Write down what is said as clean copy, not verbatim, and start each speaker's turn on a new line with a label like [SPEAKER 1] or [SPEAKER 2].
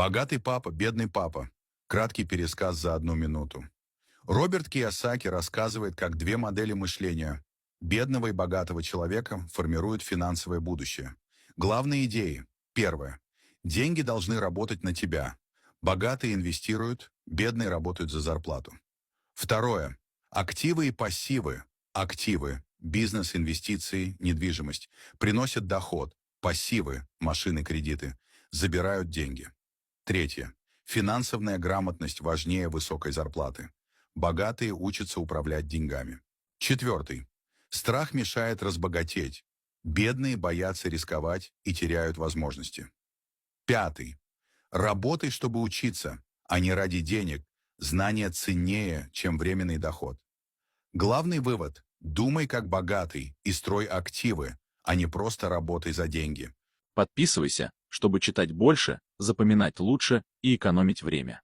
[SPEAKER 1] Богатый папа, бедный папа. Краткий пересказ за 1 минуту. Роберт Кийосаки рассказывает, как две модели мышления бедного и богатого человека формируют финансовое будущее. Главные идеи. Первое. Деньги должны работать на тебя. Богатые инвестируют, бедные работают за зарплату. Второе. Активы и пассивы. Активы, бизнес, инвестиции, недвижимость, приносят доход. Пассивы, машины, кредиты, забирают деньги. Третье. Финансовая грамотность важнее высокой зарплаты. Богатые учатся управлять деньгами. Четвертый. Страх мешает разбогатеть. Бедные боятся рисковать и теряют возможности. Пятый. Работай, чтобы учиться, а не ради денег. Знание ценнее, чем временный доход. Главный вывод. Думай как богатый и строй активы, а не просто работай за деньги.
[SPEAKER 2] Подписывайся, чтобы читать больше, запоминать лучше и экономить время.